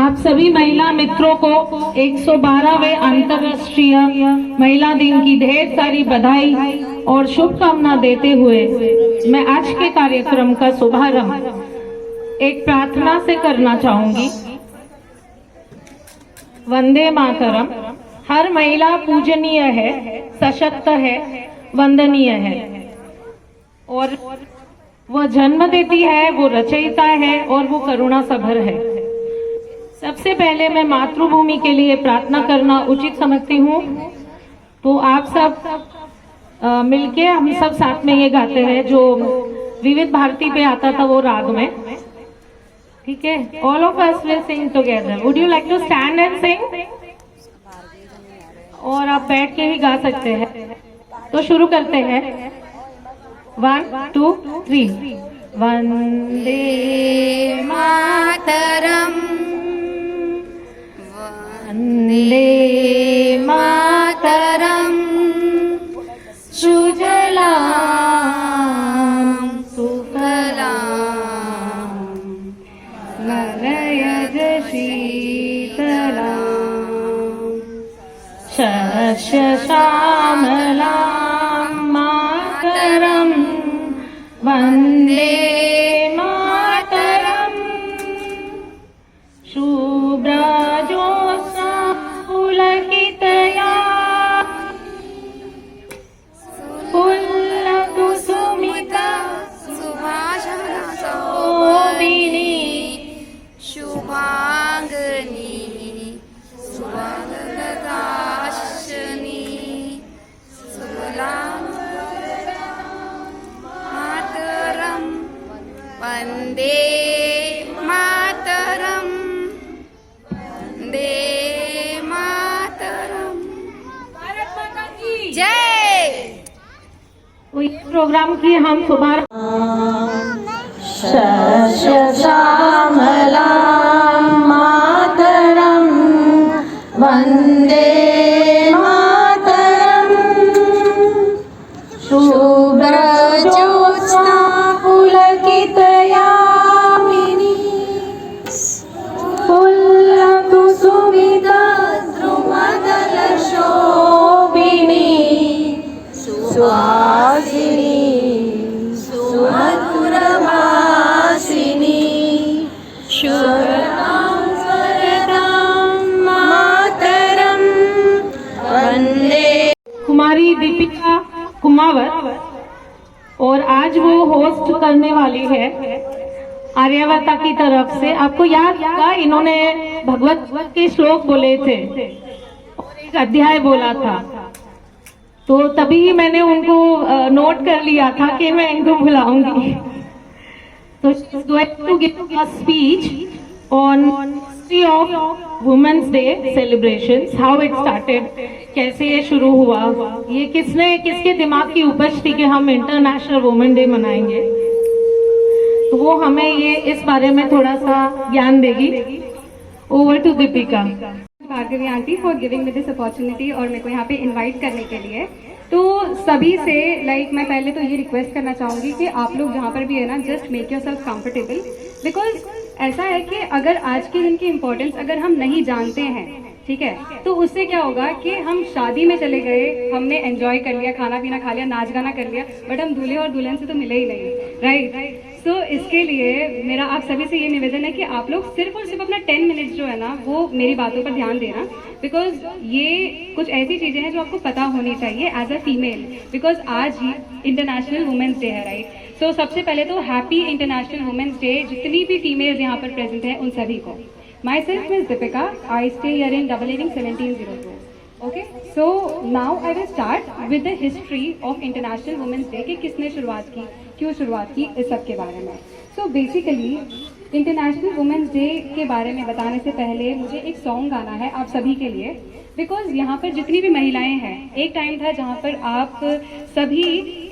आप सभी महिला मित्रों को 112वें अंतर्राष्ट्रीय महिला दिन की ढेर सारी बधाई और शुभकामना देते हुए मैं आज के कार्यक्रम का शुभारंभ एक प्रार्थना से करना चाहूंगी। वंदे मातरम। हर महिला पूजनीय है, सशक्त है, वंदनीय है और वह जन्म देती है, वो रचयिता है और वो करुणा सभर है। सबसे पहले मैं मातृभूमि के लिए प्रार्थना करना उचित समझती हूँ, तो आप सब मिलके हम सब साथ में ये गाते हैं जो विविध भारती पे आता था वो राग में, ठीक है। All of us will sing together. Would you like to stand and sing? और आप बैठ के ही गा सकते हैं। तो शुरू करते हैं। 1 2 3। वंदे मातरम, वंदे मातरम, सुजलां सुफलां मलयज शीतलां शस्य श्यामलां मातरम वंदे मातरम। शुभ्रजोत्स्ना पुलकितया फुल्लकुसुमिता सुभाषणा शोभिनी शुभांगिनी सुभगदाशिनी सुबलां मातरम वंदे मातरम वंदे मातरम। भारत माता की जय। तो इस प्रोग्राम की हम सुबह शस्य श्यामलां मातरं वन्दे मातरं। शुभ्रजोत्स्ना पुलकितयामिनी फुल्लकुसुमिता द्रुमदलशोभिनी सुहासिनी सुमधुरभासिनी शुभ्रां स्वरदां मातरं वन्दे। कुमारी दीपिका कुमावत, और आज वो होस्ट करने वाली है आर्यवर्ता की तरफ से। आपको याद होगा इन्होंने भगवत के श्लोक बोले थे और एक अध्याय बोला था, तो तभी मैंने उनको नोट कर लिया था कि मैं इनको बुलाऊंगी। तो going to give a speech on history of Women's Day celebrations, how it started, कैसे ये शुरू हुआ, ये किसके दिमाग की उपज थी कि हम इंटरनेशनल वुमेन डे मनाएंगे, तो वो हमें ये इस बारे में थोड़ा सा ज्ञान देगी। Over to Deepika. Bhargavi aunty for giving me this opportunity और मेरे को यहाँ पे इनवाइट करने के लिए। तो सभी से मैं पहले तो ये रिक्वेस्ट करना चाहूँगी कि आप लोग जहाँ पर भी है ना, just make your self comfortable, because ऐसा है कि अगर आज के दिन की इम्पोर्टेंस अगर हम नहीं जानते हैं, ठीक है, तो उससे क्या होगा कि हम शादी में चले गए, हमने एंजॉय कर लिया, खाना पीना खा लिया, नाच गाना कर लिया, बट हम दूल्हे और दुल्हन से तो मिले ही नहीं, राइट। सो इसके लिए मेरा आप सभी से ये निवेदन है कि आप लोग सिर्फ और सिर्फ अपना 10 मिनट्स जो है ना वो मेरी बातों पर ध्यान देना, बिकॉज ये कुछ ऐसी चीज़ें हैं जो आपको पता होनी चाहिए एज अ फीमेल, बिकॉज आज ही इंटरनेशनल वुमेंस डे है, राइट। सो सबसे पहले तो हैप्पी इंटरनेशनल वुमेंस डे जितनी भी फीमेल्स यहाँ पर प्रेजेंट हैं उन सभी को। My self miss Deepika, I stay here in 1702। Okay, so now I will start with the history of international women's day कि किसने शुरुआत की, क्यों शुरुआत की, इस सब के बारे में। So basically international women's day के बारे में बताने से पहले मुझे एक सॉन्ग गाना है आप सभी के लिए, बिकॉज यहाँ पर जितनी भी महिलाएं हैं, एक टाइम था जहाँ पर आप सभी,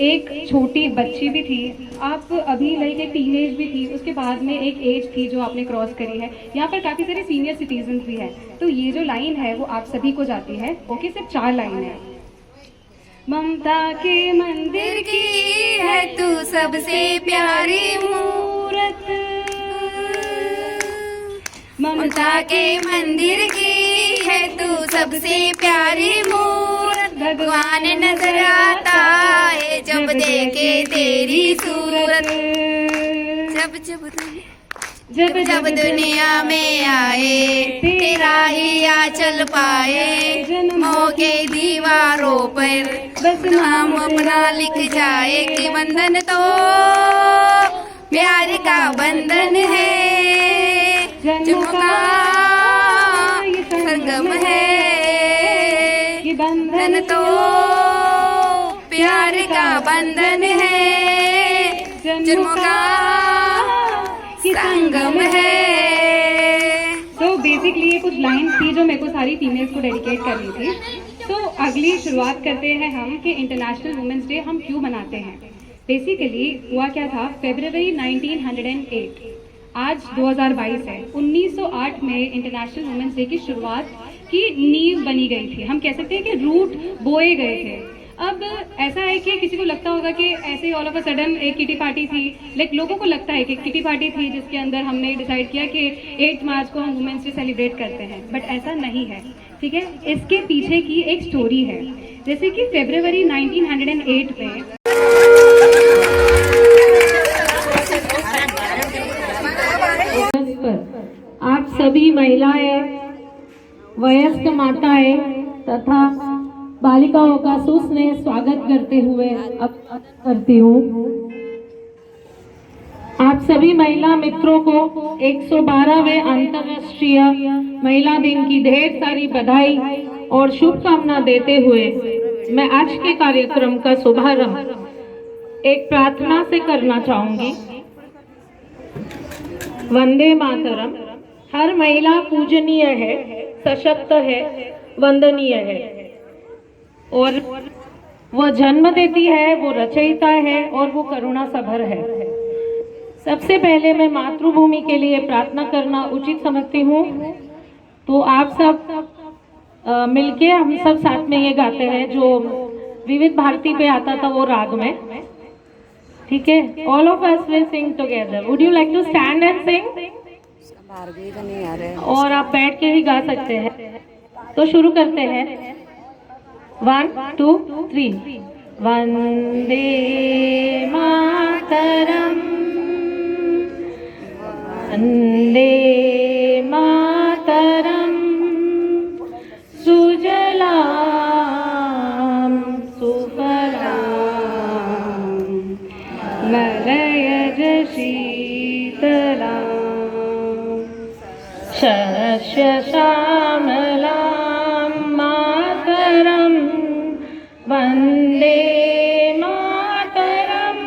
एक छोटी बच्ची भी थी, आप अभी एक टीनेज भी थी, उसके बाद में एक एज थी जो आपने क्रॉस करी है, यहाँ पर काफ़ी सारे सीनियर सिटीजन भी हैं। तो ये जो लाइन है वो आप सभी को जाती है। ओके, सिर्फ 4 लाइन है। ममता के मंदिर की है तू सबसे प्यारी मूरत, ममता के मंदिर की है तू सबसे प्यारी मूरत। भगवान नजर आता है जब देखे तेरी सूरत। जब दुनिया में आए तेरा ही आ चल पाए। जन्मों के दीवारों पर बस नाम अपना लिख जाए कि बंधन तो प्यार का बंधन है। जन्मों का ये संगम है कि बंधन तो प्यार का बंधन है। जन्मों का संगम है। तो बेसिकली ये कुछ लाइन्स थी जो मेरे को सारी फीमेल्स को डेडिकेट करनी थी। तो अगली शुरुआत करते हैं हम कि इंटरनेशनल वुमेंस डे हम क्यों मनाते हैं। बेसिकली हुआ क्या था, फरवरी 1908 आज 2022 है। 1908 में इंटरनेशनल वुमेंस डे की शुरुआत की नींव बनी गई थी। हम कह सकते हैं कि रूट बोए गए थे। अब ऐसा है कि किसी को लगता होगा कि ऐसे ऑल ऑफ अ सडन एक किटी पार्टी थी, लाइक लोगों को लगता है कि किटी पार्टी थी जिसके अंदर हमने डिसाइड किया कि 8 मार्च को हम वुमेंस डे सेलिब्रेट करते हैं, बट ऐसा नहीं है। ठीक है, इसके पीछे की एक स्टोरी है। जैसे कि फरवरी 1908 में आप सभी महिलाएं, वयस्क माताएं तथा बालिकाओं का सुस्नेह स्वागत करते हुए अब करती हूँ। आप सभी महिला मित्रों को 112वें अंतर्राष्ट्रीय महिला दिन की ढेर सारी बधाई और शुभकामना देते हुए मैं आज के कार्यक्रम का शुभारंभ एक प्रार्थना से करना चाहूंगी। वंदे मातरम। हर महिला पूजनीय है, सशक्त है, वंदनीय है और वो जन्म देती है, वो रचयिता है और वो करुणा सभर है। सबसे पहले मैं मातृभूमि के लिए प्रार्थना करना उचित समझती हूँ। तो आप सब मिलके हम सब साथ में ये गाते हैं जो विविध भारती पे आता था वो राग में। ठीक है, all of us will sing together. Would you like to stand and sing? और आप बैठ के ही गा सकते हैं। तो शुरू करते हैं। 1 2 3। वंदे मातरम, वंदे मातरम, सुजलाम सुफलाम मलयज शीतलाम शस्य श्यामलां मातरं वन्दे मातरम्।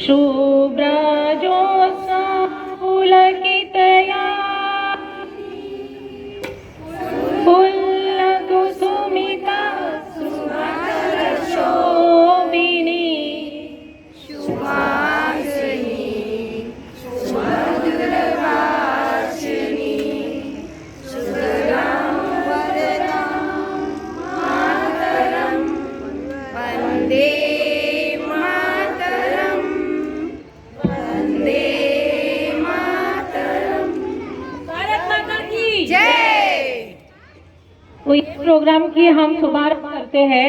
शुभ्रजोत्स्ना पुलकितया फुल्लकुसुमिता शोभिनी तो इस प्रोग्राम की हम शुभारंभ करते हैं।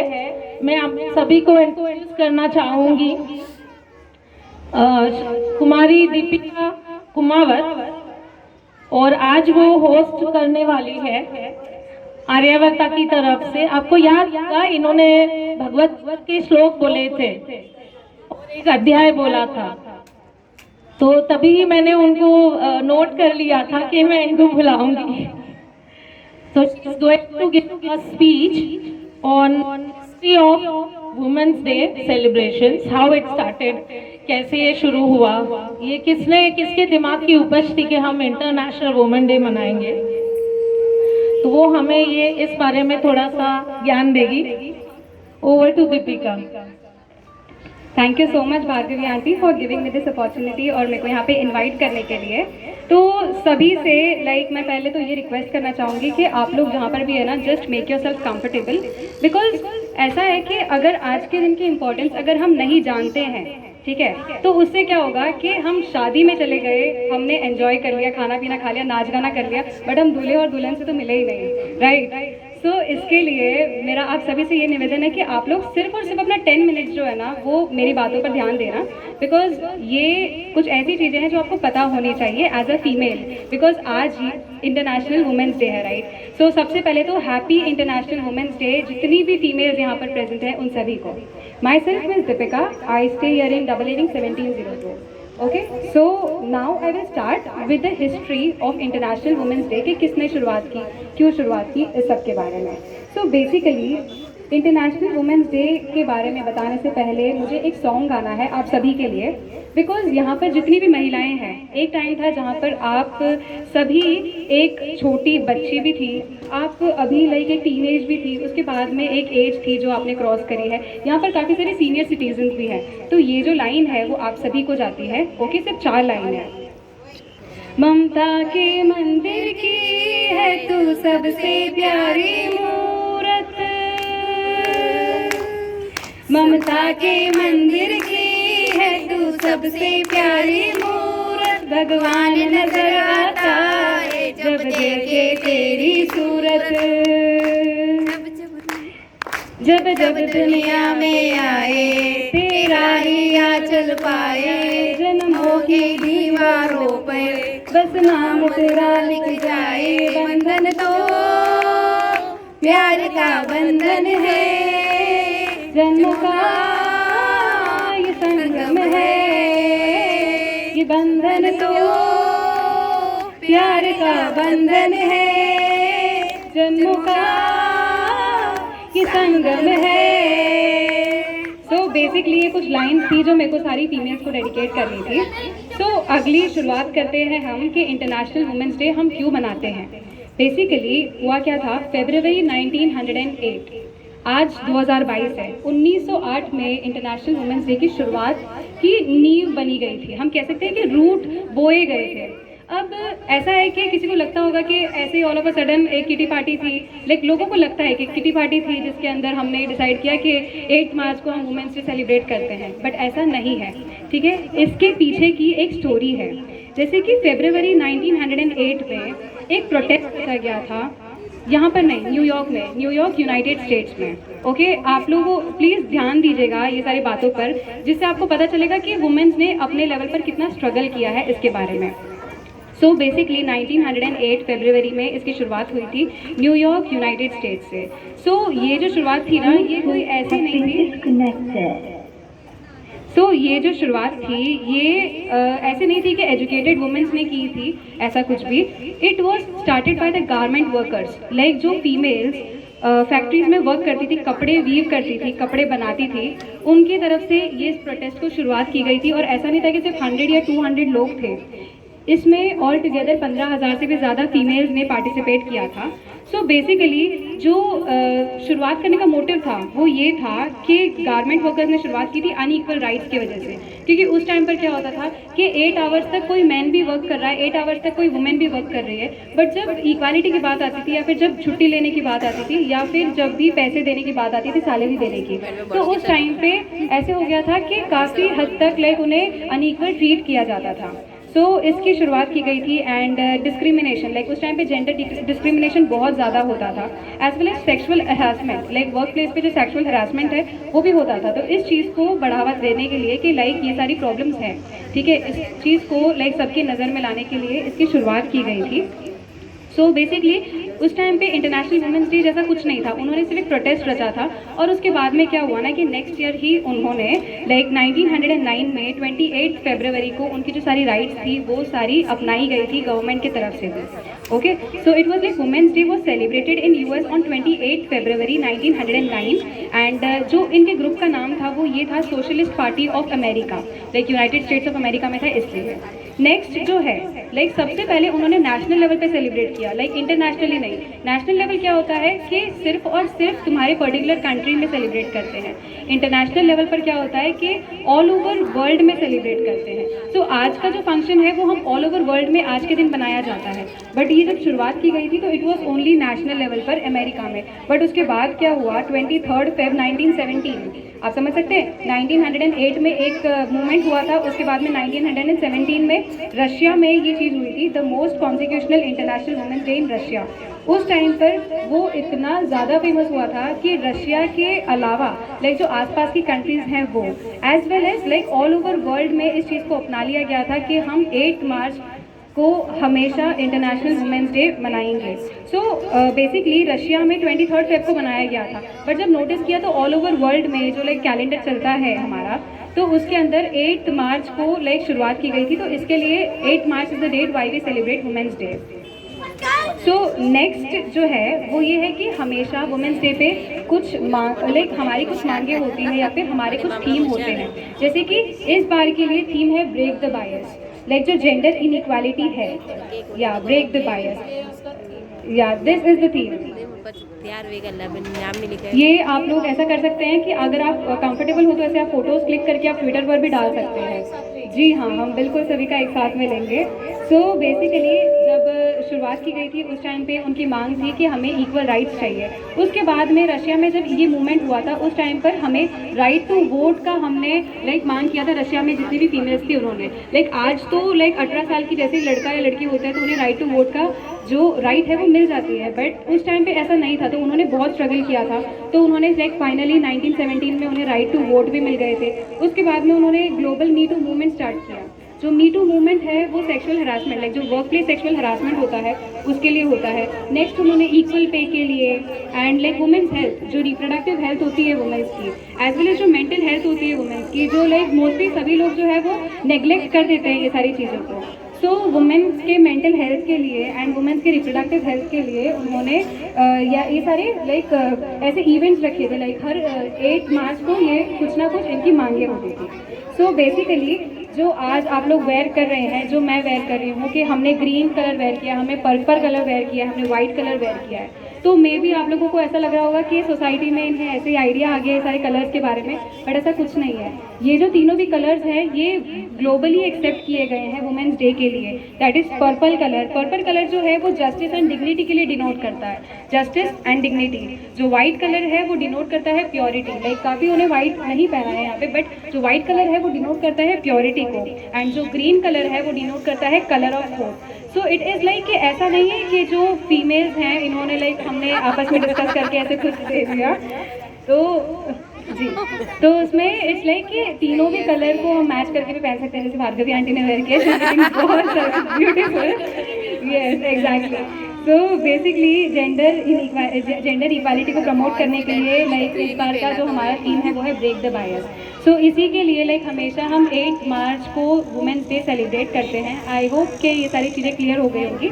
मैं आप सभी को इंट्रोड्यूस करना चाहूंगी कुमारी दीपिका कुमावत, और आज वो होस्ट करने वाली है आर्यावर्ता की तरफ से। आपको याद होगा इन्होंने भगवत के श्लोक बोले थे और एक अध्याय बोला था, तो तभी मैंने उनको नोट कर लिया था कि मैं इनको बुलाऊंगी। So she's going to give a speech on history of Women's Day celebrations, how it started, कैसे ये शुरू हुआ, ये किसके दिमाग की उपज थी कि हम इंटरनेशनल वुमेन डे मनाएंगे। तो वो हमें ये इस बारे में थोड़ा सा ज्ञान देगी। Over to Deepika. Thank you so much Bhargavi aunty for giving me this opportunity और मेरे को यहाँ पे इनवाइट करने के लिए। तो सभी से मैं पहले तो ये रिक्वेस्ट करना चाहूँगी कि आप लोग जहाँ पर भी है ना, just make your self comfortable, because ऐसा है कि अगर आज के दिन की इम्पोर्टेंस अगर हम नहीं जानते हैं, ठीक है। तो उससे क्या होगा कि हम शादी में चले गए, हमने एंजॉय कर लिया, खाना पीना खा लिया, नाच गाना कर लिया, बट हम दूल्हे और दुल्हन से तो मिले ही नहीं, राइट। सो इसके लिए मेरा आप सभी से ये निवेदन है कि आप लोग सिर्फ और सिर्फ अपना 10 मिनट्स जो है ना वो मेरी बातों पर ध्यान देना, बिकॉज ये कुछ ऐसी चीज़ें हैं जो आपको पता होनी चाहिए एज अ फीमेल, बिकॉज आज इंटरनेशनल वुमेंस डे है, राइट। सो सबसे पहले तो हैप्पी इंटरनेशनल वुमेंस डे जितनी भी फीमेल्स यहाँ पर प्रेजेंट हैं उन सभी को। My self miss Deepika, I stay here in 881702। Okay, so now I will start with the history of international women's day कि किसने शुरुआत की, क्यों शुरुआत की, इस सब के बारे में। So basically international women's day के बारे में बताने से पहले मुझे एक सॉन्ग गाना है आप सभी के लिए, बिकॉज यहाँ पर जितनी भी महिलाएं हैं, एक टाइम था जहाँ पर आप सभी, एक छोटी बच्ची भी थी, आप अभी लाइक एक टीनेज भी थी, उसके बाद में एक एज थी जो आपने क्रॉस करी है, यहाँ पर काफ़ी सारे सीनियर सिटीजन भी हैं। तो ये जो लाइन है वो आप सभी को जाती है। ओके, सिर्फ 4 लाइन है। ममता के मंदिर की है तू सबसे प्यारी मूरत, ममता के मंदिर की है तू सबसे प्यारी मूरत, भगवान नजर आता है जब देखे तेरी सूरत, जब जब दुनिया में आए तेरा ही आंचल पाए, जन्मों की दीवारों पर बस नाम तेरा लिख जाए, बंधन तो प्यार का बंधन है, जन्म का ये संगम है, ये बंधन तो प्यार का बंधन है, जन्म का ये संगम है। सो बेसिकली ये कुछ लाइन्स थी जो मेरे को सारी फीमेल्स को डेडिकेट करनी थी। सो अगली शुरुआत करते हैं हम कि इंटरनेशनल वुमेंस डे हम क्यों मनाते हैं। बेसिकली हुआ क्या था, फरवरी 1908, आज 2022 है, 1908 में इंटरनेशनल वुमेंस डे की शुरुआत की नींव बनी गई थी। हम कह सकते हैं कि रूट बोए गए थे। अब ऐसा है कि किसी को लगता होगा कि ऐसे ऑल ऑफ अ सडन एक किटी पार्टी थी, लाइक लोगों को लगता है कि किटी पार्टी थी जिसके अंदर हमने डिसाइड किया कि 8 मार्च को हम वुमेंस डे सेलिब्रेट करते हैं, बट ऐसा नहीं है, ठीक है। इसके पीछे की एक स्टोरी है। जैसे कि फरवरी 1908 में एक प्रोटेस्ट किया गया था, यहाँ पर नहीं, न्यूयॉर्क में, न्यूयॉर्क यूनाइटेड स्टेट्स में। ओके, आप लोगों प्लीज़ ध्यान दीजिएगा ये सारी बातों पर, जिससे आपको पता चलेगा कि वुमेन्स ने अपने लेवल पर कितना स्ट्रगल किया है इसके बारे में। सो बेसिकली 1908 फरवरी में इसकी शुरुआत हुई थी न्यूयॉर्क यूनाइटेड स्टेट्स से। सो ये जो शुरुआत थी ना, ये कोई ऐसी नहीं थी। सो ये जो शुरुआत थी ये ऐसे नहीं थी कि एजुकेटेड वुमेन्स ने की थी, ऐसा कुछ भी। It was started by the garment workers, like जो फीमेल्स फैक्ट्रीज में वर्क करती थी, कपड़े वीव करती थी, कपड़े बनाती थी, उनकी तरफ से ये इस प्रोटेस्ट को शुरुआत की गई थी। और ऐसा नहीं था कि सिर्फ 100 या 200 लोग थे, इसमें ऑल टुगेदर 15,000 से भी ज़्यादा फीमेल्स ने पार्टिसिपेट किया था। सो बेसिकली जो शुरुआत करने का मोटिव था वो ये था कि गारमेंट वर्कर्स ने शुरुआत की थी अनइक्वल राइट्स की वजह से, क्योंकि उस टाइम पर क्या होता था कि 8 आवर्स तक कोई मैन भी वर्क कर रहा है, 8 आवर्स तक कोई वुमेन भी वर्क कर रही है, बट जब इक्वालिटी की बात आती थी या फिर जब छुट्टी लेने की बात आती थी या फिर जब भी पैसे देने की बात आती थी, सैलरी देने की, तो उस टाइम पे ऐसे हो गया था कि काफ़ी हद तक लाइक उन्हें अनइक्वल ट्रीट किया जाता था। सो इसकी शुरुआत की गई थी। एंड डिस्क्रिमिनेशन, लाइक उस टाइम पे जेंडर डिस्क्रिमिनेशन बहुत ज़्यादा होता था, as well as sexual harassment, like work place पे जो सेक्सुअल हरासमेंट है वो भी होता था। तो इस चीज़ को बढ़ावा देने के लिए कि लाइक ये सारी प्रॉब्लम्स हैं, ठीक है, इस चीज़ को लाइक सबकी नज़र में लाने के लिए इसकी शुरुआत की गई थी। सो बेसिकली उस टाइम पे इंटरनेशनल वुमेंस डे जैसा कुछ नहीं था, उन्होंने सिर्फ एक प्रोटेस्ट रचा था। और उसके बाद में क्या हुआ ना कि नेक्स्ट ईयर ही उन्होंने लाइक 1909 में 28 फरवरी को उनकी जो सारी राइट्स थी वो सारी अपनाई गई थी गवर्नमेंट की तरफ से भी। Okay, so it was like women's day was celebrated in US on 28 February 1909 and जो इनके ग्रुप का नाम था वो ये था socialist party of America, like United states of America में था इसलिए। नेक्स्ट जो है लाइक सबसे पहले उन्होंने नेशनल लेवल पे सेलिब्रेट किया, लाइक इंटरनेशनली नहीं। नेशनल लेवल क्या होता है कि सिर्फ और सिर्फ तुम्हारे पर्टिकुलर कंट्री में सेलिब्रेट करते हैं। इंटरनेशनल लेवल पर क्या होता है कि ऑल ओवर वर्ल्ड में सेलिब्रेट करते हैं। सो आज का जो फंक्शन है वो हम ऑल ओवर वर्ल्ड में आज के दिन बनाया जाता है, बट ये जब शुरुआत की गई थी तो it was only national level पर अमेरिका में। बट उसके बाद क्या हुआ, 23 फेब 1917 आप समझ सकते हैं 1908 में एक मूवमेंट हुआ था, उसके बाद में 1917 में रशिया में ये चीज़ हुई थी, the most constitutional international women's day in Russia. उस टाइम पर वो इतना ज़्यादा फेमस हुआ था कि रशिया के अलावा लाइक जो आसपास की कंट्रीज़ हैं वो as well as like all over world में इस चीज़ को अपना लिया गया था कि हम 8 मार्च को हमेशा इंटरनेशनल वुमेन्स डे मनाएंगे। सो बेसिकली रशिया में 23 फेब को मनाया गया था, बट जब नोटिस किया तो ऑल ओवर वर्ल्ड में जो लाइक कैलेंडर चलता है हमारा, तो उसके अंदर 8 मार्च को लाइक शुरुआत की गई थी। तो इसके लिए 8 March is the date why we celebrate women's day. So next जो है वो ये है कि हमेशा वुमेन्स डे पे कुछ लाइक हमारी कुछ मांगे होती हैं या फिर हमारे कुछ थीम होते हैं। जैसे कि इस बार के लिए थीम है ब्रेक द बायस, लाइक जो जेंडर इनइक्वालिटी है या ब्रेक द बायस, या दिस इज द थीम। ये आप लोग ऐसा कर सकते हैं कि अगर आप कंफर्टेबल हो तो ऐसे आप फोटोज क्लिक करके आप ट्विटर पर भी डाल सकते हैं। जी हाँ, हम बिल्कुल सभी का एक साथ में लेंगे। सो बेसिकली जब शुरुआत की गई थी उस टाइम पे उनकी मांग थी कि हमें इक्वल राइट्स चाहिए। उसके बाद में रशिया में जब ये मूवमेंट हुआ था उस टाइम पर हमें राइट टू वोट का हमने लाइक मांग किया था। रशिया में जितनी भी फीमेल्स थी उन्होंने लाइक आज तो लाइक 18 साल की जैसे लड़का या लड़की होता है तो उन्हें राइट टू वोट का जो राइट है वो मिल जाती है, बट उस टाइम पे ऐसा नहीं था। तो उन्होंने बहुत स्ट्रगल किया था, तो उन्होंने लाइक फाइनली 1917 में उन्हें राइट टू वोट भी मिल गए थे। उसके बाद में उन्होंने global me too movement start किया। जो मी टू मूवमेंट है वो सेक्सुअल हरासमेंट लाइक जो वर्क प्लेस सेक्सुअल हरासमेंट होता है उसके लिए होता है। नेक्स्ट उन्होंने इक्वल पे के लिए एंड लाइक वुमेन्स हेल्थ, जो रिप्रोडक्टिव हेल्थ होती है वुमेन्स की, एज वेल एज जो मेंटल हेल्थ होती है वुमेन्स की, जो लाइक मोस्टली सभी लोग जो है वो नेग्लेक्ट कर देते हैं ये सारी चीज़ों को। सो वुमेन्स के मेंटल हेल्थ के लिए एंड वुमेन्स के रिप्रोडक्टिव हेल्थ के लिए उन्होंने या ये सारे लाइक ऐसे इवेंट्स रखे थे। लाइक हर 8 मार्च को ये कुछ ना कुछ इनकी मांगे होती थी। सो बेसिकली जो आज आप लोग वेयर कर रहे हैं, जो मैं वेयर कर रही हूँ कि हमने ग्रीन कलर वेयर किया, हमने पर्पल कलर वेयर किया, हमने वाइट कलर वेयर किया है, तो मे भी आप लोगों को ऐसा लग रहा होगा कि सोसाइटी में इन्हें ऐसे ही आइडिया आ गया है सारे कलर्स के बारे में, बट ऐसा कुछ नहीं है। ये जो तीनों भी कलर्स हैं ये ग्लोबली एक्सेप्ट किए गए हैं वुमेन्स डे के लिए। That is purple colour. Purple colour जो है वो जस्टिस एंड डिग्निटी के लिए डिनोट करता है, जस्टिस एंड डिग्निटी। जो वाइट कलर है वो डिनोट करता है प्योरिटी। लाइक काफ़ी उन्हें वाइट नहीं पहना है यहाँ पे, बट जो वाइट कलर है वो डिनोट करता है प्योरिटी को, एंड जो ग्रीन कलर है वो डिनोट करता है colour of hope. So it is like कि ऐसा नहीं है कि जो फीमेल्स हैं इन्होंने लाइक हमने आपस में डिस्कस करके ऐसे कुछ दे दिया, तो जी, तो उसमें इट्स लाइक कि तीनों भी कलर को हम मैच करके भी पहन सकते हैं। जैसे भार्गवी आंटी ने वेयर किया, बहुत ब्यूटीफुल, यस एग्जैक्टली। तो बेसिकली जेंडर इक्वालिटी को प्रमोट करने के लिए लाइक इस बार का जो हमारा थीम है वो है ब्रेक द बायस। सो इसी के लिए लाइक हमेशा हम 8 मार्च को वुमेन्स डे सेलिब्रेट करते हैं। आई होप कि ये सारी चीज़ें क्लियर हो गई होगी।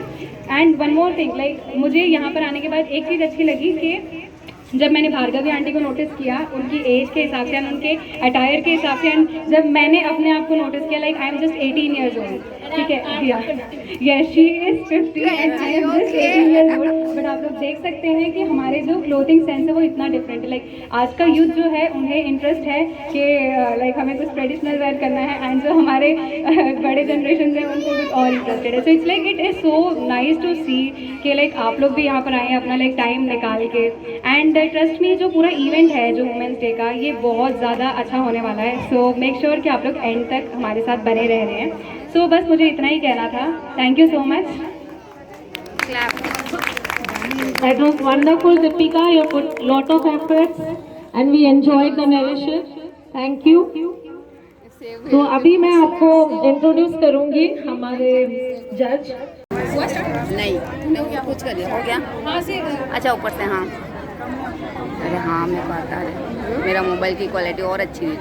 And one more thing, like मुझे यहाँ पर आने के बाद एक चीज़ अच्छी लगी कि जब मैंने भार्गवी आंटी को नोटिस किया उनकी एज के हिसाब से, उनके अटायर के हिसाब से, जब मैंने अपने आप को नोटिस किया like I am just 18 years old, ठीक है, yes she is 50 and I am just 18 years old. But आप लोग देख सकते हैं कि हमारे जो क्लोथिंग सेंस है वो इतना डिफरेंट है। लाइक आज का यूथ जो है उन्हें इंटरेस्ट है कि लाइक हमें कुछ ट्रेडिशनल वेयर करना है, एंड जो हमारे बड़े जनरेशन है उनको कुछ और इंटरेस्टेड है। So it's like it is so nice to see कि लाइक आप लोग भी यहाँ पर आए हैं अपना लाइक टाइम निकाल के। एंड ट्रस्ट मी जो पूरा इवेंट है जो वुमेन्स डे का ये बहुत ज़्यादा अच्छा होने वाला है। सो मेक श्योर कि आप लोग एंड तक हमारे साथ बने रह रहे हैं। सो बस मुझे इतना ही कहना था। Thank you so much. That was wonderful, Deepika. You put lot of efforts and we enjoyed the narration. Thank you. तो अभी मैं आपको इंट्रोड्यूस करूंगी हमारे जज। नहीं मैं कुछ कर दिया, हो गया हाँ से अच्छा ऊपर से हाँ। अरे हाँ मेरे को आता है, मेरा मोबाइल की क्वालिटी और अच्छी हुई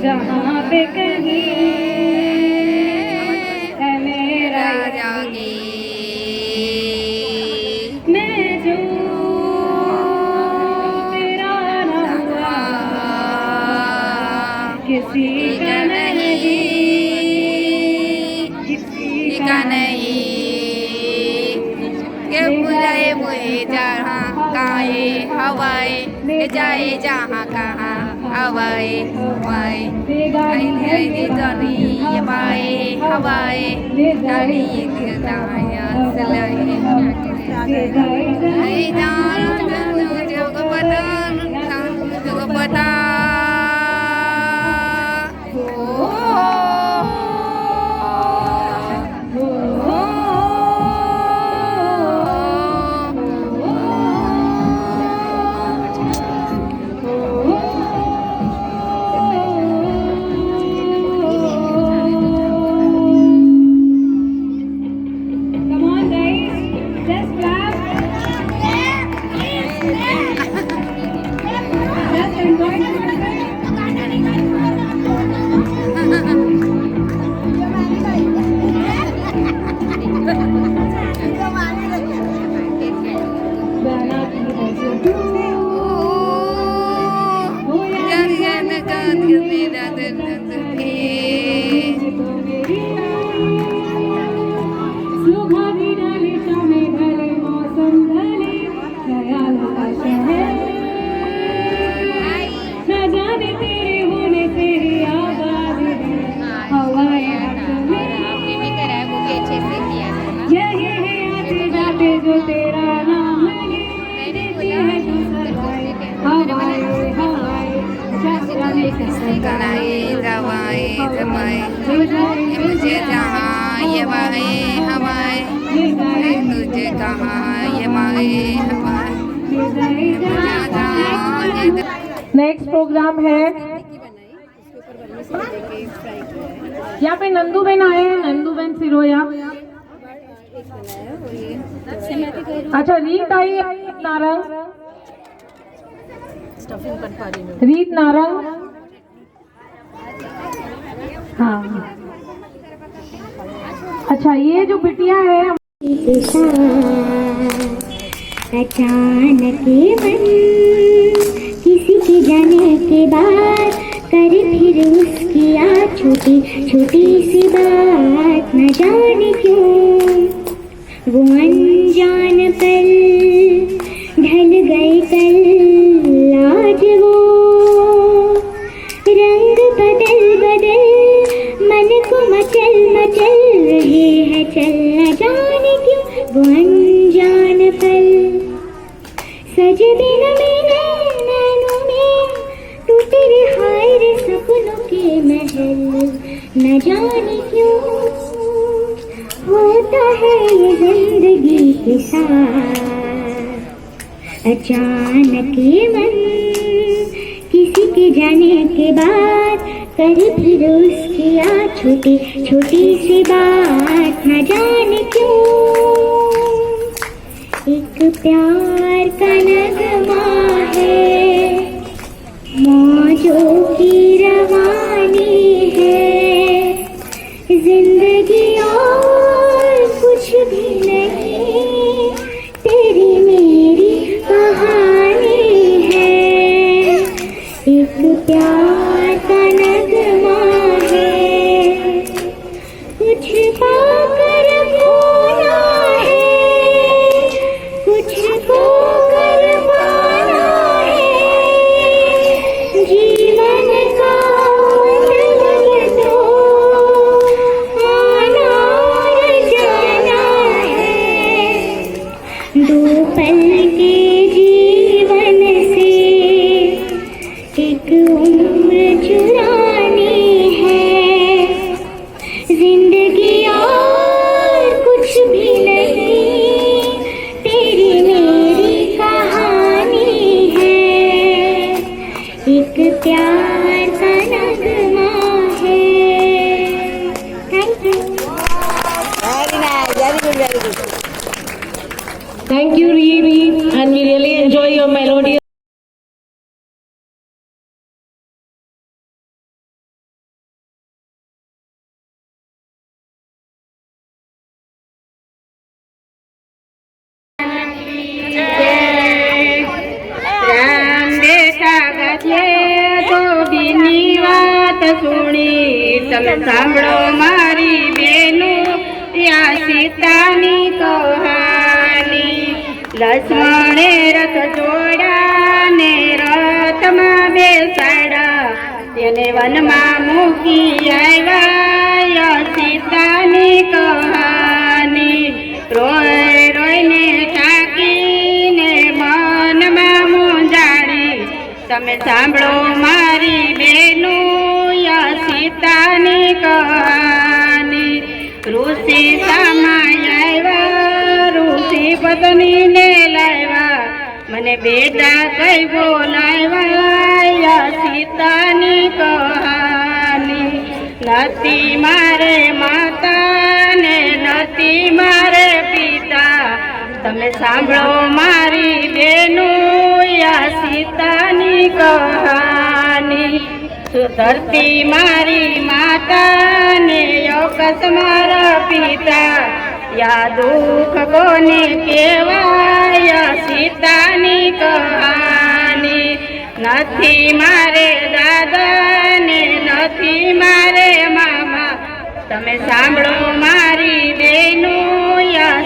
जहाँ पे कहीं है मेरा जागी ले बुलाए मुझे जहाँ गाए हवाए ले जाए जहाँ कहाँ हवाए हवाए ले जानी ये बाए हवाए जानी ये दाया सलाए तुझको पता Come on, guys, just clap. Just enjoy the moment. सुबह भी ढले शामें ढले मौसम ढले ख्यालों का शहर न जाने तेरे होने तेरी आवाज़ हवाएं चले ये है आते जाते जो तेरा नाम है देती है तू सदाएं हवाएं हवाएं जाने कैसे गलाए दवाए दवाए मुझे जहाँ ये बाए हवाए तुझे कहाँ ये बाए हवाए नेक्स्ट प्रोग्राम है, यहाँ पे नंदूबेन आए हैं, नंदूबेन सिरोया। अच्छा, रीत आई है, नारंग, रीत नारंग। हाँ, अच्छा, ये जो बिटिया है अचानक मन किसी के जाने के बाद कर फिर उसकी आ छोटी छोटी सी बात न जाने क्यों वो अनजान पल ढल गए कल आज वो रंग बदल बदल मन को मचल मचल रहे हैं चल न जाने क्यों वो अनजान पल सजे दिन मेरे नैनों में तू तेरे हाय रे सपनों के महल न जाने क्यों होता है ये जिंदगी के साथ अचानक ये मन किसी के जाने के बाद कर फिर उसकी आ छोटी छोटी सी बात न जाने क्यों एक प्यार का नगमा है मौजों की रवानी है जिंदगी और कुछ भी नहीं तेरी मेरी कहानी है एक प्यार का नगमा है कुछ पाकर खोना है कुछ खोकर पाना है जीवन का उम्र तो आना और जाना है दो पल के जीवन से एक उम्र चुरानी है जिंदगी और कुछ भी नहीं तेरी मेरी कहानी है एक प्यार का नगमा है thank you Thank you, Riri, and we really enjoy your melody. સાંભળો મારી બેનો યા સીતાની કહાની લક્ષ્મણે રથ જોડા ને રથમાં બેસાડા તેને વનમાં મૂકી આવ્યા સીતાની કહાની રોય રોઈને થાકીને મનમાં મૂંઝાણી તમે સાંભળો મારી બેનું સીતાની કહાની ઋષિ સામાય આવ્યા ઋષિ પત્નીને લાવ્યા મને બેટા કઈ બોલાવ્યા સીતાની કહાની નથી મારે માતા ને નથી મારે પિતા તમે સાંભળો મારી બેનું સીતાની કહાની ધરતી મારી માતા ને અવકાશ મારા પિતા યા દુઃખ કોને કહેવાય સીતાની કહાની નથી મારે દાદા ને નથી મારે મામા તમે સાંભળો મારી બેનું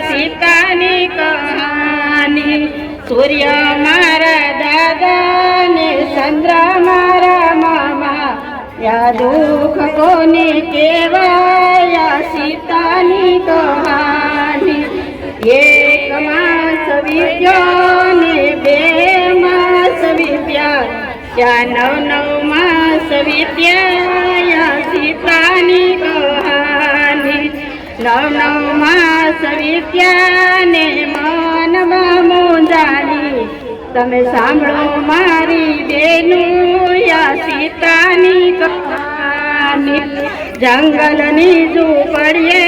સીતાની કહાની સૂર્ય મારા દાદા ને ચંદ્ર મારા મામા યા દુઃખ કોને કહેવાય સીતાની કહાની એક માસ વીત્યો ને બે માસ વીત્યા ત્યાં નવ માસ વીત્યા સીતાની કહાની નવ માસ વીત્યા ને મનમાં મૂંઝાણી તમે સાંભળો મારી બેનું સીતાની કહાની જંગલની ઝૂંપડીએ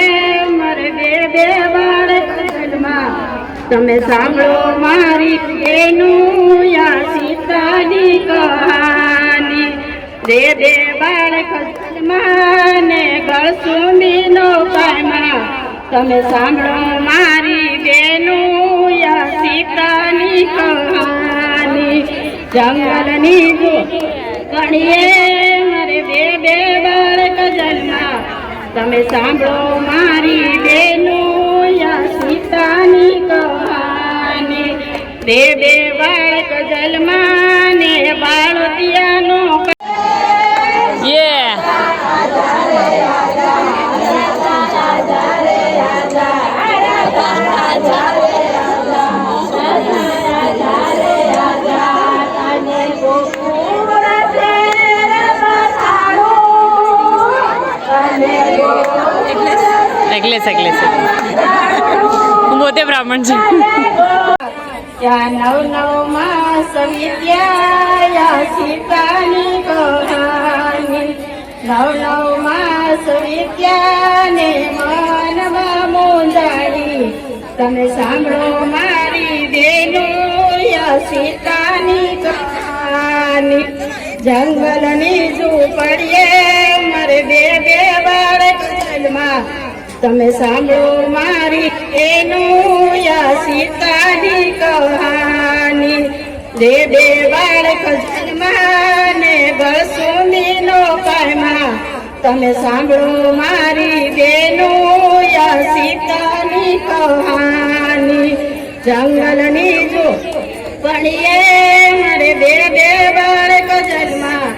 મરે બે બાળક જન્મા તમે સાંભળો મારી બેનું સીતાની કહાની બે બાળક જન્મા ને ગળસુંદીનો પાયમાં તમે સાંભળો મારી બેનું સીતાની કહાની જંગલની ઝૂંપડીએ મારે બે બાળક જન્મા તમે સાંભળો મારી બેનું સીતાની કહાની બે બાળક જન્મા ને બાળતિયાનો એકલેસ હું પોતે બ્રાહ્મણ છું ત્યાં નવ માસ વીત્યા સીતાની કહાની નવ માસ વીત્યા ને મનમાં મૂંઝાણી તમે સાંભળો મારી બેનું સીતાની કહાની જંગલની ઝૂંપડીએ મારે બે બાળક જન્મા તમે સાંભળો મારી બેનું સીતાની કહાની બે બાળક જન્મા ને ગળસુંદીનો પાયમાં તમે સાંભળો મારી બેનું સીતાની કહાની જંગલની ઝૂંપડીએ મારે બે બાળક જન્મા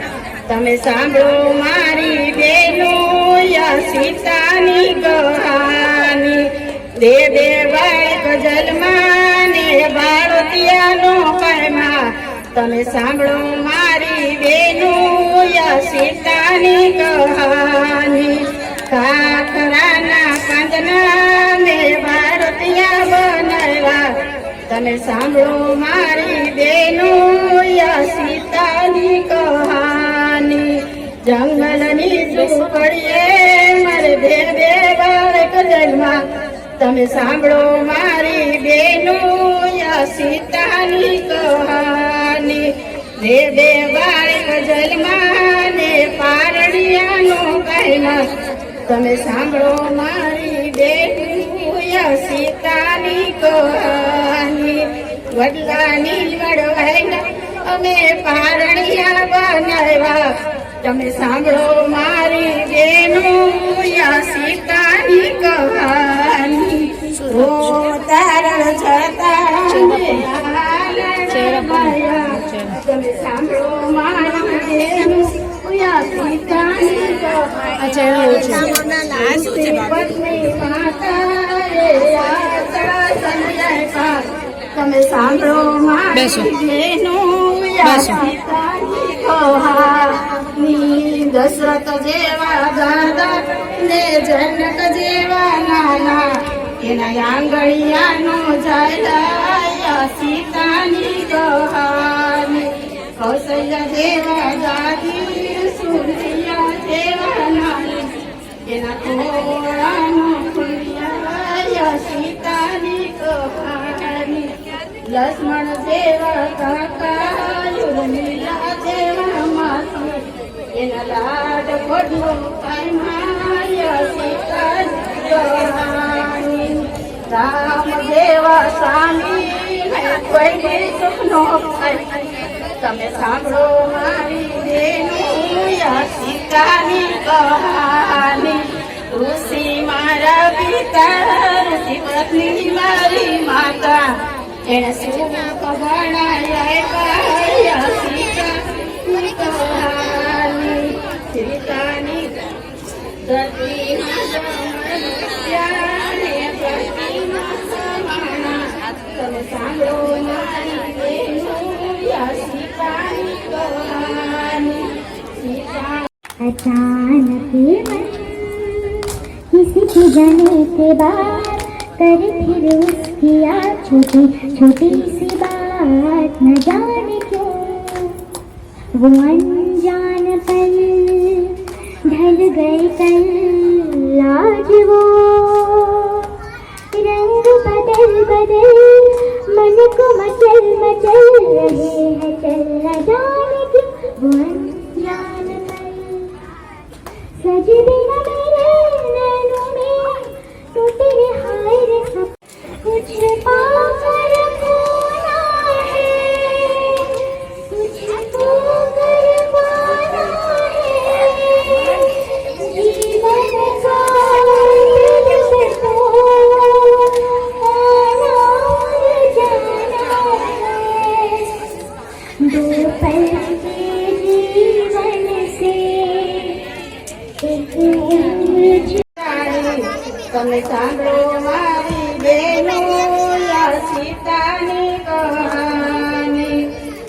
તમે સાંભળો મારી બેનું સીતાની કહાની બે બાળક જન્મા ને બાળતિયાનો પાયમાં તમે સાંભળો મારી બેનું સીતાની કહાની કાકરાના પાંદના ને બાળતિયા બનાવ્યા તમે સાંભળો મારી બેનું સીતાની કહાની જંગલની ઝૂંપડીએ મારે બે બાળક જન્મા તમે સાંભળો મારી બેનું સીતાની કહાની બે બાળક જન્મા ને પારણિયાનો કહેમાં તમે સાંભળો મારી બેનું સીતાની કહાની વડલાની વડવાઈના અમે પારણિયા બનાવ્યા તમે સાંભળો મારી બેનું સીતાની કહાની તારણ છતાં પત્ની માતા રે આચળ સંજય પાર. તમે સાંભળો મારી બહેનો યા સીતાની કહાની. દશરથ જેવા દાદા ને જનક જેવા નાના, એના આંગળિયાનો જાય સીતાની કહાની. કૌશલ્ય જેવા દાદી સુરૈયા જેવા નાની, એના ખોળાનો ખુલ્યા સીતાની કહાની. લક્ષ્મણ જેવા કાકા યુર્મિલા જેવા માસી, એના લાડ પડલો કાયમાયા સીતાની કહાની. રામ જેવા સ્વામી કોઈને સુખ નો થાય. તમે સાંભળો મારી બેનું યા સીતાની કહાની. ઋષિ મારા પિતા, ઋષિ પત્ની મારી માતા, એને સુખ બનાયા સીતાની કહાની. સીતાની ધરતીમાં ત્યાને ધરતીમાં સમાના. તમે સાંભળો મારી બેનું યા સીતાની કહાની. સીતા अचानक मन किसी की जाने के बाद करे फिर उसकी याद, छोटी छोटी सी बात न जाने क्यों वो अनजान पल ढल गए कल. आज वो रंग बदल बदल मन को मचल मचल रहे हैं, चल न जाने क्यों वो अनजान पल. सज बिना मेरे नैनों में तो तेरे हाय रे सब कुछ पाकर खोना है, कुछ खोकर पाना है. जीवन का दिल से तो आना और जाना है. दो पल के जीवन से एक उम्र તમે સાંભળો મારી બેનો યા સીતાની કહાની.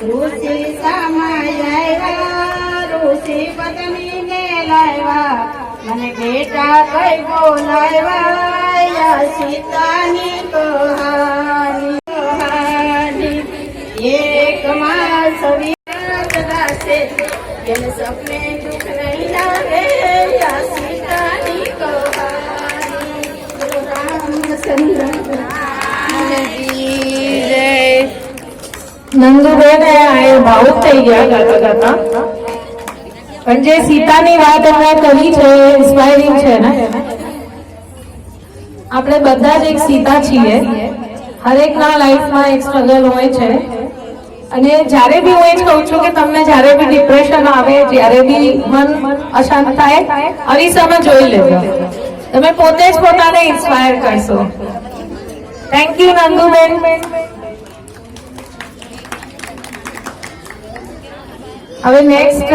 ઋષિ સામાય આવ્યા, ઋષિ પત્નીને લાવ્યા, મને બેટા કઈ બોલાવ્યા યા સીતાની કહાની. એક માસ વીતશે, એને સપને દુઃખ નહીં આવે યા સીતાની કહાની. રામચંદ્ર નંદુબેન એ ભાવુક થઈ ગયા ગાતા ગાતા. પણ જે સીતાની વાત એમણે કરી છે ઇન્સ્પાયરિંગ છે ને. આપણે બધા જ એક સીતા છીએ. હરેકના લાઈફમાં એક સ્ટ્રગલ હોય છે. અને જ્યારે બી હું એ જ કહું છું કે તમને જ્યારે બી ડિપ્રેશન આવે, જ્યારે બી મન અશાંત થાય, અરીસામાં જોઈ લેજો. તમે પોતે જ પોતાને ઇન્સ્પાયર કરશો. Thank you Nanduben. હવે નેક્સ્ટ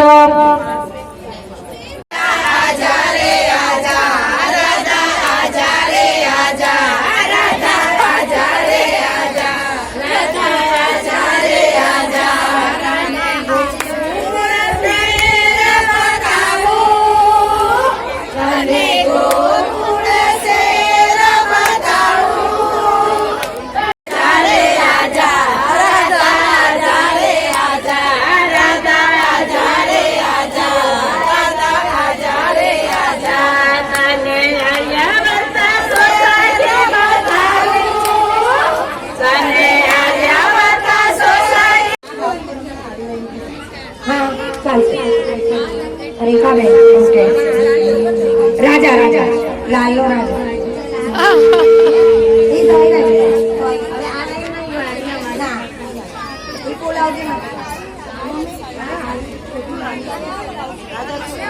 રાજા રાજા લાલો રાજા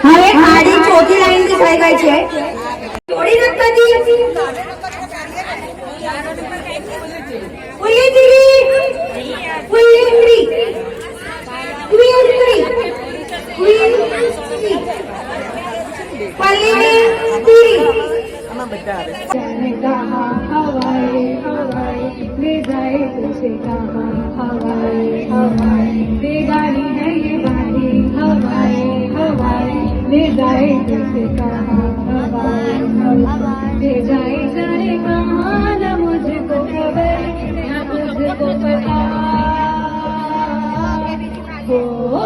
હવે આડી ચોથી લાઈન થી થઈ ગઈ છે. થોડી નથી પલ્લી जाने कहाँ हवाएं हवाएं ले जाए तुझे कहाँ हवाएं हवाएं बेगानी है ये बारी हवाएं हवाएं ले जाए तुझे कहाँ हवाएं हवाएं ले जाए जाने कहाँ न मुझको खबर न तुझको पता हो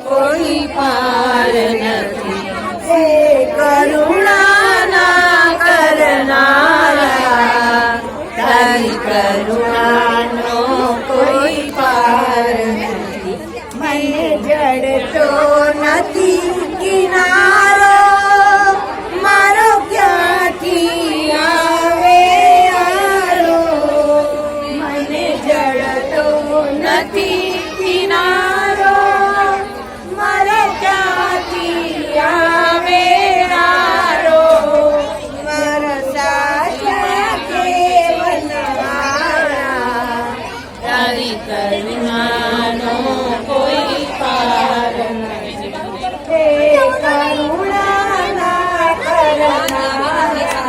कोई पार નથી એ કરુણાના કરનારા તારી કરુણાનો કોઈ પાર નથી મને જડતો નથી કિનારો મારો ક્યાંથી આવે આરો મને જડતો નથી કિનારો મારે ક્યાંથી આવે આરો મારા સાચા કેવલવાળા તારી કરુણાનો કોઈ પાર નથી હે કરુણાના કરનારા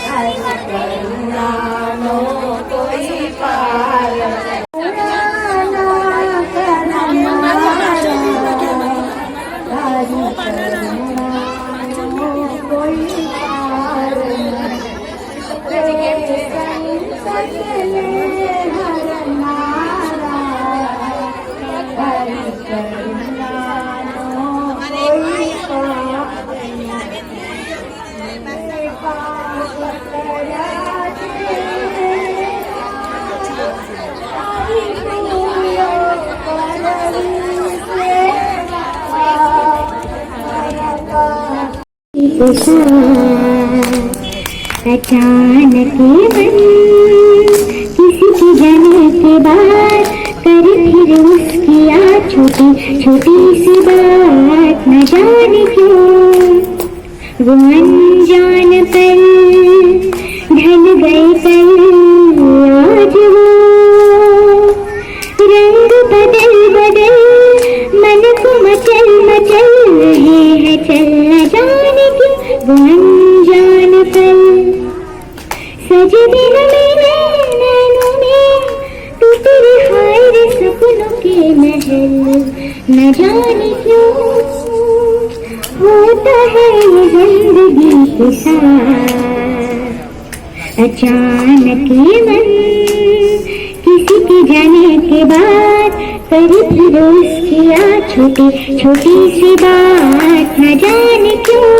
તારી કરુણાનો કોઈ પાર નથી अचानक मन किसी की जाने के बाद कर फिर उसकी आ छोटी छोटी सी बात न जाने क्यों वो अनजान पल ढल गए कल आज वो रंग बदल बदल मन को मचल मचल रहे हैं चल न जाने क्यों वो अनजान पल सजे दिन मेरे नैनों में तू तेरे हाय सपनों के महल न जाने क्यों होता है ये जिंदगी के साथ अचानक ये मन किसी के जाने के बाद कर फिर उसकी आ छोटी छोटी सी बात न जाने क्यों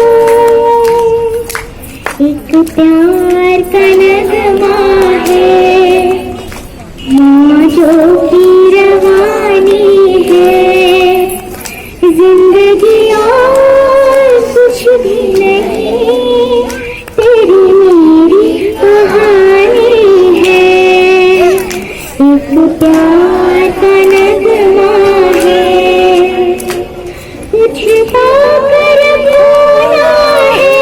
एक प्यार का नगमा है मौजों की रवानी है जिंदगी और कुछ भी नहीं तेरी मेरी कहानी है एक प्यार का नगमा है कुछ पाकर खोना है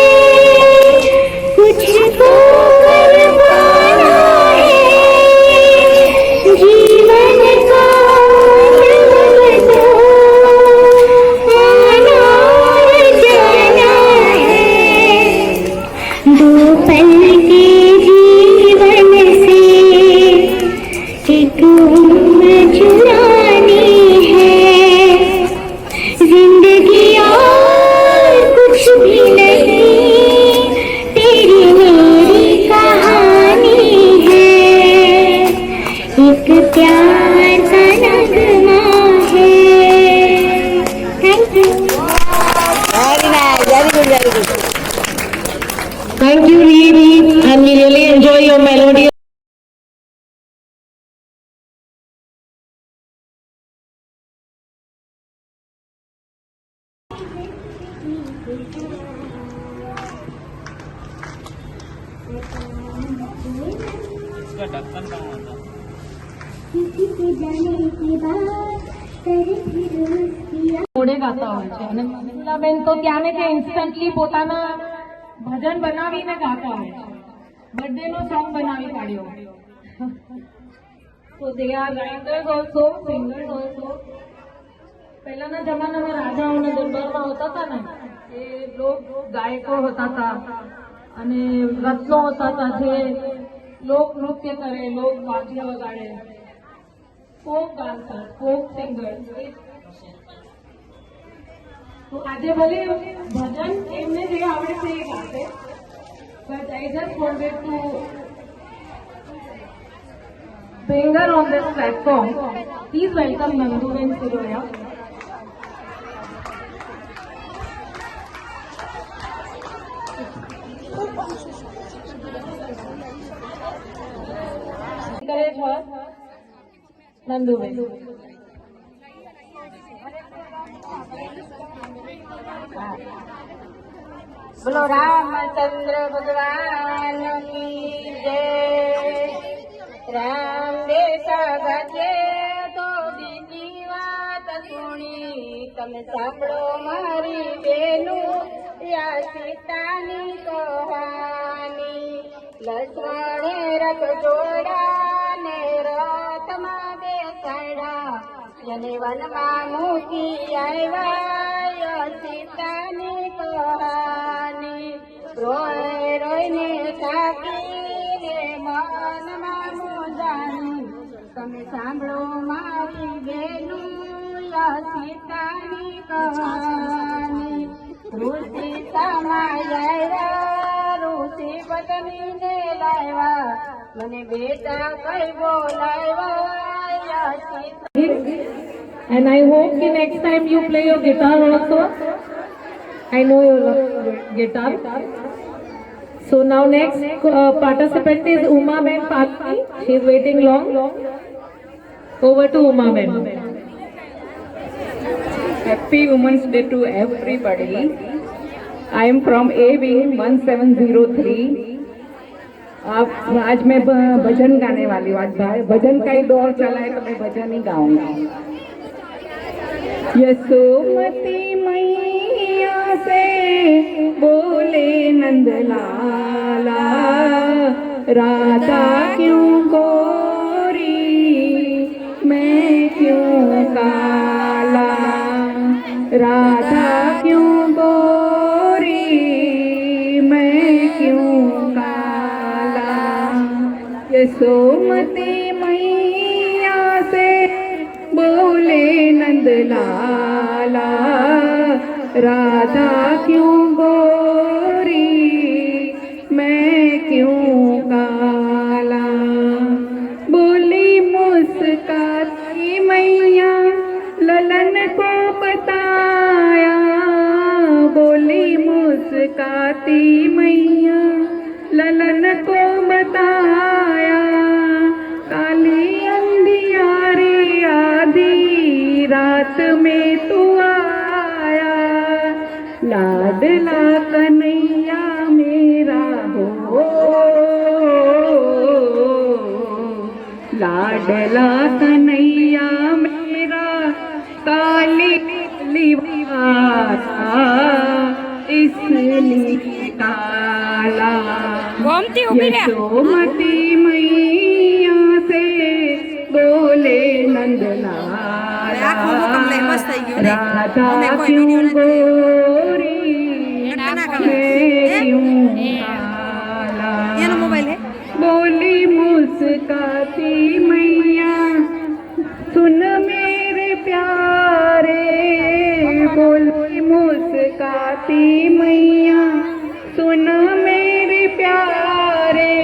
कुछ को करवाना है very good. Thank you, Reed, and we really enjoy your melody. किसी से जाने की बात करे फिर उसकी જોડે ગાતા હોય છે અને મનીષાબેન તો ત્યાંને ત્યાં ઇન્સ્ટન્ટલી પોતાના ભજન બનાવીને ગાતા હોય છે. બર્થડે નો સોંગ બનાવી કાઢ્યો. So they are writers also, singers also. પહેલાના જમાનામાં રાજાઓના દરબારમાં હોતા હતા ને એ લોક ગાયકો હોતા હતા અને રત્નો હોતા હતા જે લોક નૃત્ય કરે, લોક વાદ્ય વગાડે, ફોક ડાન્સર, ફોક સિંગર. તો આજે ભલે ભજન એમને જે આવડે છે એ ગાશે, but I just wanted to bring her on this platform. Please welcome Nanduben Siroya. Encourage her, Nanduben. बोलो रामचंद्र भगवान की जय. राम देशा गाजे तो बीजी વાત સુણી તમે સાંભળો મારી બેનો યા સીતાની કહાની. લક્ષ્મણે રથ જોડા ને રથમાં બેસાડ્યા જેને વનમાં મૂકી આવ્યા યા સીતાની કહાની. રોય રોયને થાકીને મનમાં મૂંઝાણું તમે સાંભળો મારી બેનું યા સીતાની કહાની. ઋષિ સમાયા ઋષિ પત્નીને લાવ્યા મને બેટા કઈ બોલાવ્યા યા Sita. And I hope the next time you play your guitar also. I know you love guitar. So now next participant is Uma Ben Patni. She is waiting long. Over to Uma Ben. Happy Women's Day to everybody. I am from A Wing 1703. आज मैं भजन गाने वाली हूँ. आज भजन का ही दौर चला है तो मैं भजन ही गाऊंगी. यशोमती मैया से बोले नंदलाला राधा क्यों गोरी मैं क्यों काला. राधा क्यों गोरी मैं क्यों काला. यशोमती मैया से बोले नंदलाला राधा क्यों गोरी मैं क्यों काला. बोली मुस्काती मैया ललन को बताया. बोली मुस्काती मैया ललन को बताया. काली अंधियारी आधी रात में तू आया. लाडला कन्हैया मेरा हो लाडला कन्हैया मेरा काली लिबासा इसलिए काला. यशोमती मैया से बोले नंदलाला राधा क्यों गोरी मैं क्यों काला. बोली मुस्काती मैया सुन मेरे प्यारे. बोली मुस्काती मैया सुन मेरे प्यारे.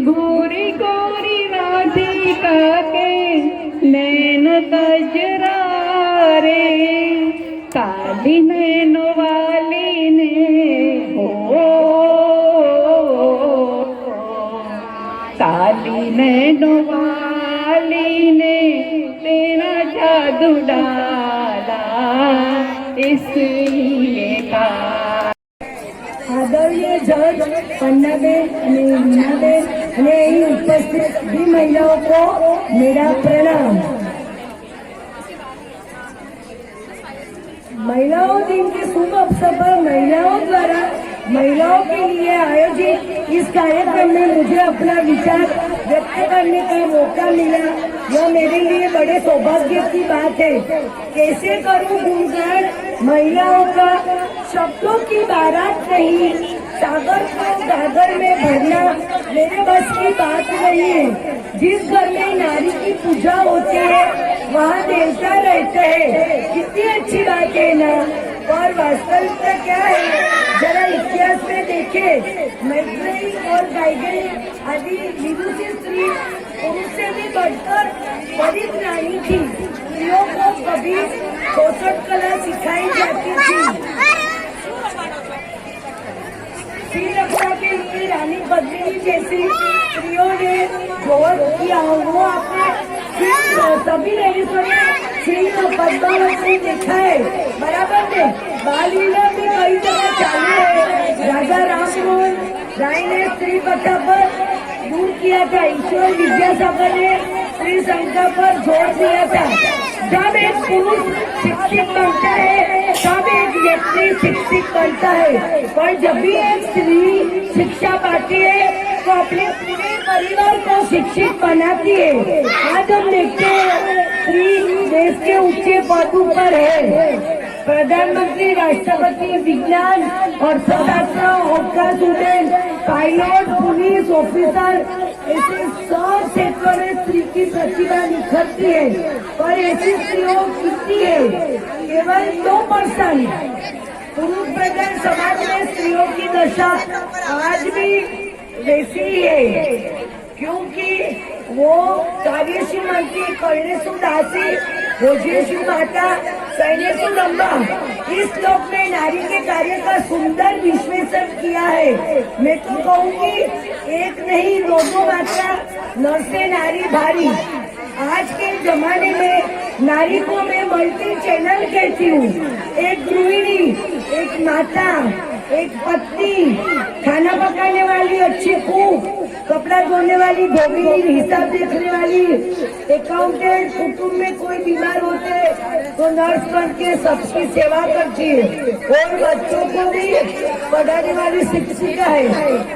गोरी गोरी राधिका के नैन कजरा रे. काली नैन वाली ने जादू डाला इसलिए का। आदरणीय जज पन्नाबेन અને मीनाबेन અને અહીં ઉપસ્થિત सभी महिलाओं को मेरा प्रणाम। महिलाओं दिन के शुभ अवसर पर महिलाओं द्वारा महिलाओं के लिए आयोजित इस कार्यक्रम में मुझे अपना विचार व्यक्त करने का मौका मिला, यह मेरे लिए बड़े सौभाग्य की बात है। कैसे करूं गुणगान महिलाओं का, शब्दों की बारात नहीं, सागर को गागर में भरना मेरे बस की बात नहीं है। जिस घर में नारी की पूजा होती है वहाँ देवता रहते हैं, कितनी अच्छी बात है ना। और वास्तविकता क्या है, जरा इतिहास में देखे, मैत्रेयी और गायत्री आदि विदुषी स्त्री पुरुष से भी बढ़कर बड़ी रानी थी। स्त्रियों को कभी पोषण कला सिखाई जाती थी। सिर रक्षा के लिए रानी पद्मिनी जैसी स्त्रियों ने बहुत किया, वो आपने सभी लेडीजों ने सिर पद्मावत में देखा है, बराबर में बाल लीला भी कई जगह चालू है। राजा राममोहन राय ने स्त्री प्रथा पर दूर किया था, ईश्वर विद्यासागर ने स्त्री संख्या पर जोर दिया था। जब एक पुरुष शिक्षित बनता है तब एक व्यक्ति शिक्षित बनता है, पर जब भी एक स्त्री शिक्षा पाती है तो अपने पूरे परिवार को शिक्षित बनाती है। आज हम देखते हैं स्त्री देश के ऊंचे पदों पर है, प्रधानमंत्री, राष्ट्रपति, विज्ञान और स्वतंत्र होकर स्टूडेंट, पायलट, पुलिस ऑफिसर, ऐसे सब क्षेत्रों में स्त्री की प्रतिभा निखरती है। पर ऐसी स्त्रियों कितनी है? केवल 2%। पुरुष प्रधान समाज में स्त्रियों की दशा आज भी वैसी ही है, क्योंकि वो कार्यशील मंत्री कर्णेशु दासी, भोजेशु माता, सैनेशु रंबा, इस श्लोक में नारी के कार्य का सुंदर विश्लेषण किया है। मैं तो कहूँगी एक नहीं दो मात्रा, नर से नारी भारी। आज के जमाने में नारी को मैं मल्टी चैनल कहती हूँ, एक गृहिणी, एक माता, एक पत्नी, खाना पकाने वाली अच्छी कुक, कपड़ा धोने वाली धोबी, हिसाब देखने वाली अकाउंटेंट, कुटुंब में कोई बीमार होते तो नर्स करके सबकी सेवा करती है, और बच्चों को भी पढ़ाने वाली शिक्षिका है।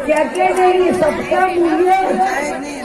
क्या क्या नहीं, सबका मूल्य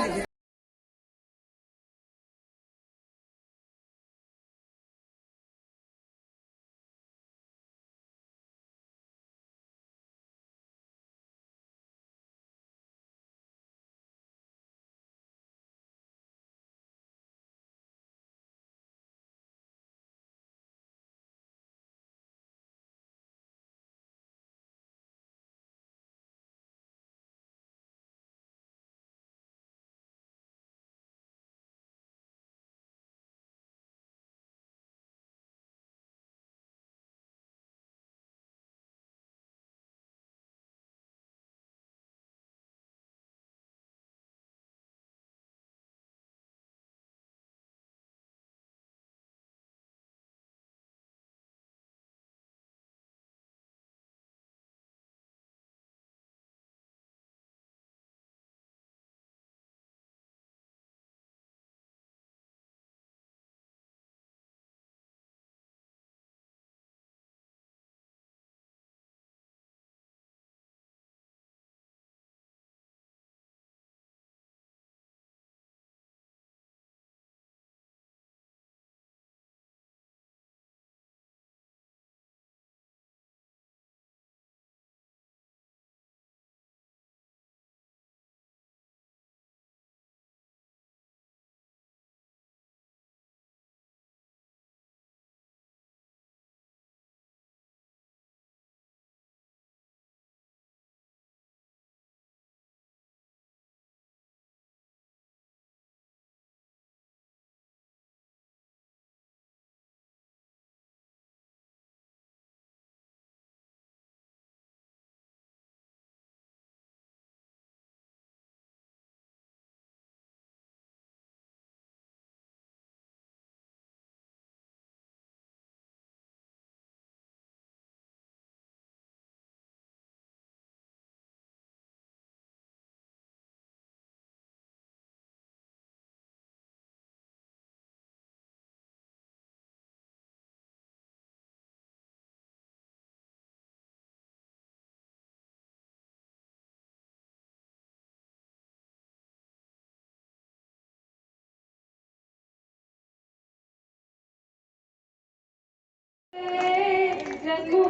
रखूं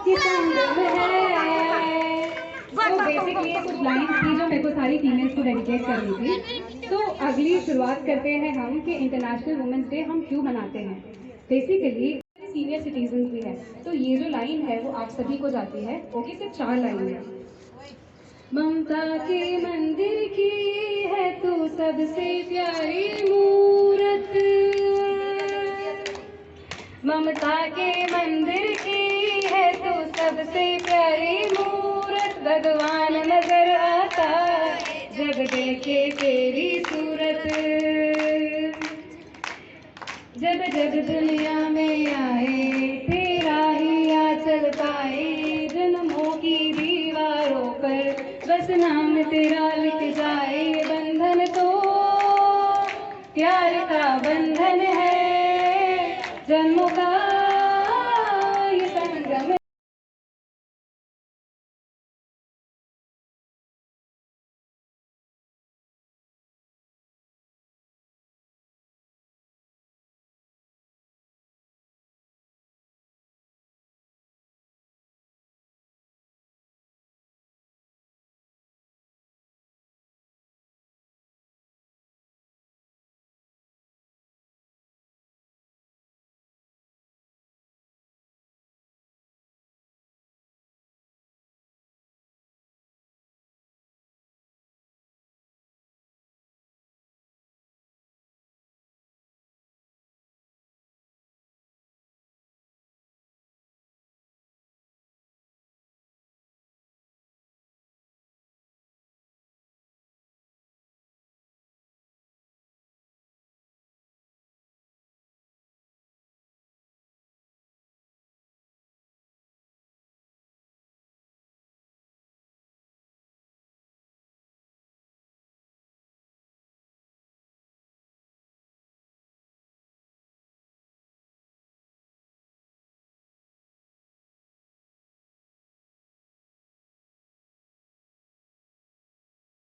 कि संगम है। तो बेसिकली ये कुछ लाइन थी जो मेरे को सारी फीमेल्स को डेडिकेट करनी थी। तो अगली शुरुआत करते हैं हम कि इंटरनेशनल वुमेंस डे हम क्यों मनाते हैं। बेसिकली सीनियर सिटीजन भी है, तो ये जो लाइन है वो आप सभी को जाती है। ओके, सिर्फ 4 लाइन है। ममता के मंदिर की है तू सबसे प्यारी मूरत, ममता के मंदिर की है तू सबसे प्यारी मूरत, भगवान नजर आता जब देखे तेरी सूरत, जब जब दुनिया में आए तेरा ही आंचल पाए, जन्मों की दीवारों पर बस नाम तेरा लिख जाए। बंधन तो प्यार का बंधन है, जन्मों का ये संगम है।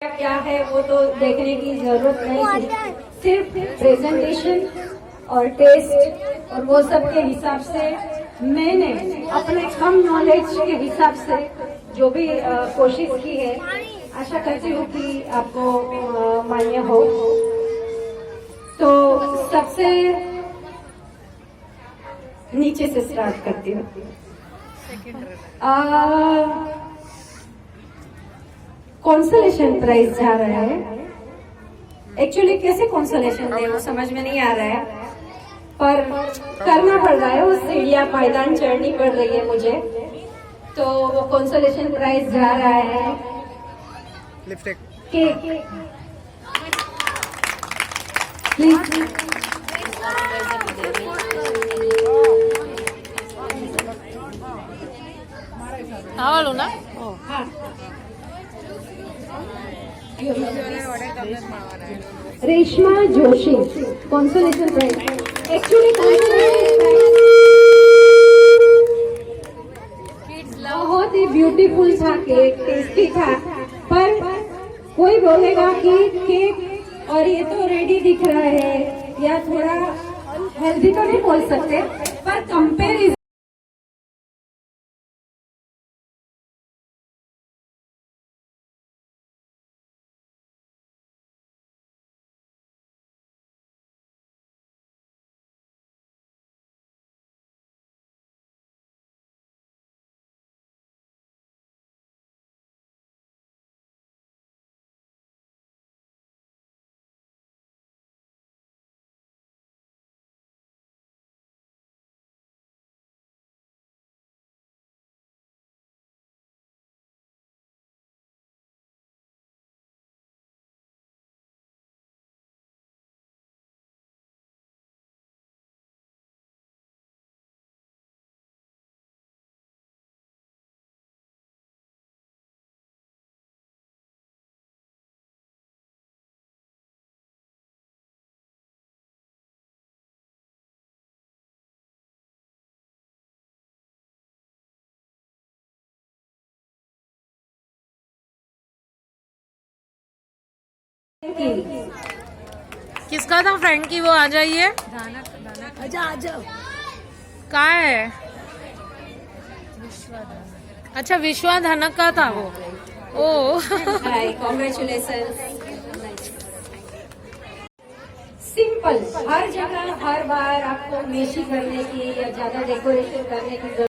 क्या है वो तो देखने की जरूरत नहीं थी, सिर्फ प्रेजेंटेशन और टेस्ट और वो सब के हिसाब से मैंने अपने कम नॉलेज के हिसाब से जो भी कोशिश की है, आशा करती हूँ कि आपको मान्य हो। तो सबसे नीचे से स्टार्ट करती हूँ। कॉन्सोलेशन प्राइज जा रहा है। एक्चुअली कैसे कॉन्सोलेशन दे वो समझ में नहीं आ रहा है, पर करना पड़ रहा है, वो सीढ़ियाँ पायदान चढ़नी पड़ रही है मुझे। तो वो कॉन्सोलेशन प्राइज जा रहा है केक। प्लीज वालों ना Reshma Joshi consolation prize. Actually बहुत ही ब्यूटीफुल था केक, टेस्टी था, पर कोई बोलेगा कि केक और ये तो रेडी दिख रहा है या थोड़ा हेल्दी तो नहीं बोल सकते, पर कंपेरिजन किसका था फ्रेंड की, वो आ जाइए। काय है? अच्छा विश्वाधानक का था वो। ओ सिंपल, हर जगह हर बार आपको मेशी करने की या ज्यादा डेकोरेशन करने की जरूरत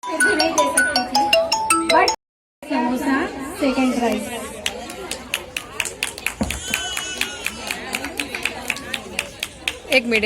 फिर भी नहीं दे सकती थी, बट समोसा सेकंड प्राइज। एक मिनट